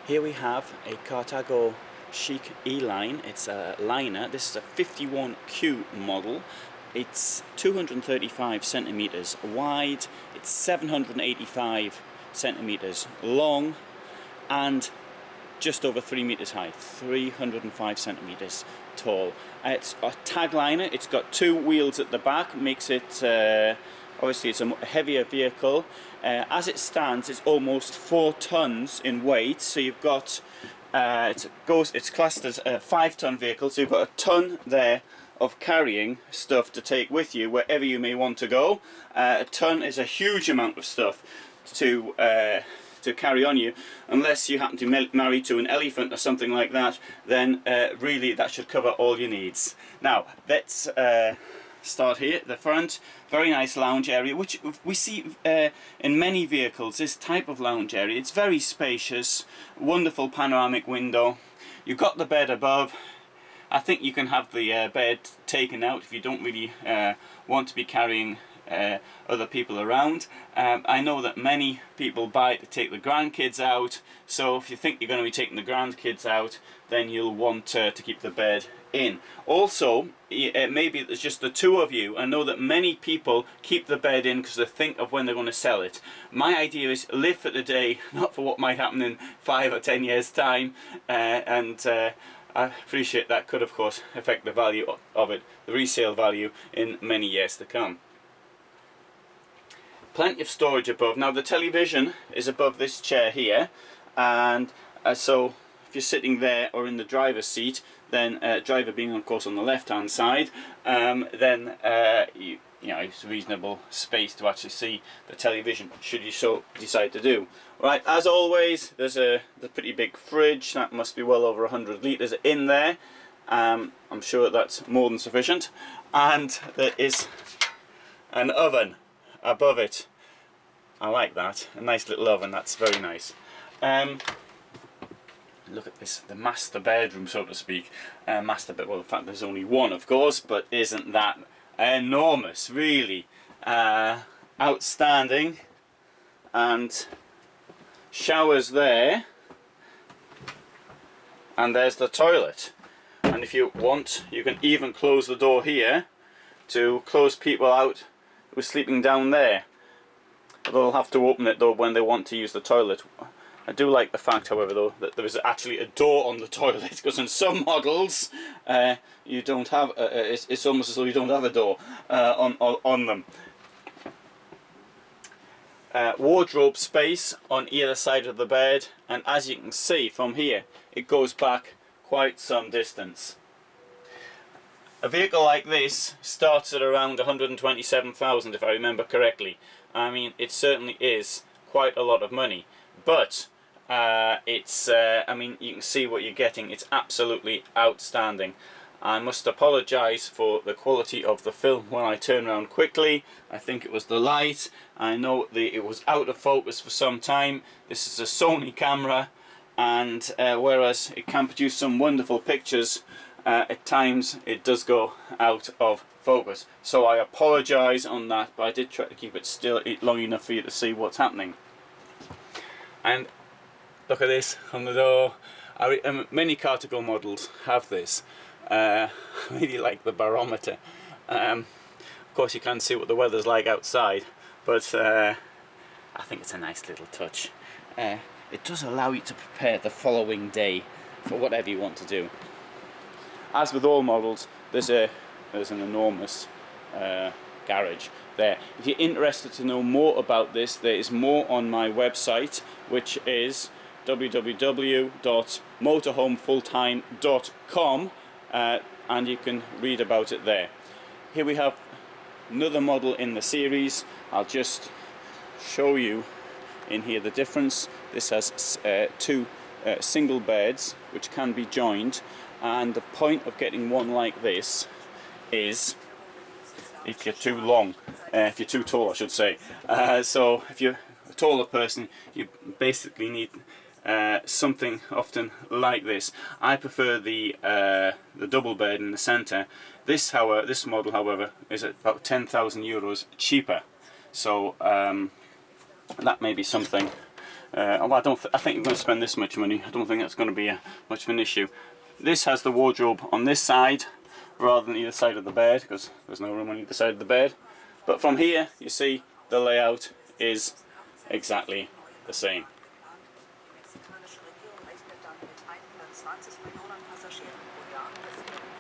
Here we have a Carthago Chic E-line. It's a liner. This is a 51Q model. It's 235 centimeters wide, it's 785 centimeters long, and just over 3 meters high, 305 centimeters tall. It's a tag liner. It's got two wheels at the back, makes it obviously it's a heavier vehicle. As it stands, it's almost 4 tons in weight. So you've got it's classed as a 5-ton vehicle. So you've got a ton there of carrying stuff to take with you wherever you may want to go. A ton is a huge amount of stuff to carry on you, unless you happen to be married to an elephant or something like that. Then really that should cover all your needs. Now let's start here at the front. Very nice lounge area, which we see in many vehicles. This type of lounge area, it's very spacious, wonderful panoramic window. You've got the bed above. I think you can have the bed taken out if you don't really want to be carrying other people around. I know that many people buy it to take the grandkids out, so if you think you're going to be taking the grandkids out, then you'll want to keep the bed in. Also, maybe there's just the two of you. I know that many people keep the bed in because they think of when they're going to sell it. My idea is live for the day, not for what might happen in 5 or 10 years time, I appreciate that could of course affect the value of it, the resale value, in many years to come. Plenty of storage above. Now the television is above this chair here, and so if you're sitting there or in the driver's seat, then driver being of course on the left hand side, then you know, it's reasonable space to actually see the television should you so decide to do. Right, as always, there's a pretty big fridge that must be well over 100 litres in there. I'm sure that's more than sufficient, and there is an oven above it. I like that, a nice little oven. That's very nice. Look at this, the master bedroom, so to speak. Master bed. Well, in fact, there's only one, of course, but isn't that enormous? Really outstanding. And showers there, and there's the toilet. And if you want, you can even close the door here to close people out who are sleeping down there. They'll have to open it though when they want to use the toilet. I do like the fact, however, though, that there is actually a door on the toilet, because in some models you don't have it's almost as though you don't have a door on them. Wardrobe space on either side of the bed, and as you can see from here, it goes back quite some distance. A vehicle like this starts at around 127,000 if I remember correctly. I mean, it certainly is quite a lot of money, but I mean, you can see what you're getting. It's absolutely outstanding. I must apologise for the quality of the film when I turn around quickly. I think it was the light. I know it was out of focus for some time. This is a Sony camera, and whereas it can produce some wonderful pictures, at times it does go out of focus. So I apologise on that, but I did try to keep it still long enough for you to see what's happening. And look at this on the door. Many Carthago models have this. I really like the barometer. Of course you can't see what the weather's like outside, but I think it's a nice little touch. It does allow you to prepare the following day for whatever you want to do. As with all models, there's an enormous garage there. If you're interested to know more about this, there is more on my website, which is www.motorhomefulltime.com, and you can read about it there. Here we have another model in the series. I'll just show you in here the difference. This has two single beds which can be joined, and the point of getting one like this is if you're too long, if you're too tall I should say. So if you're a taller person, you basically need something often like this. I prefer the double bed in the centre. This model, however, is about 10,000 euros cheaper. So that may be something I think you're going to spend this much money. I don't think that's going to be much of an issue. This has the wardrobe on this side rather than either side of the bed, because there's no room on either side of the bed. But from here, you see the layout is exactly the same.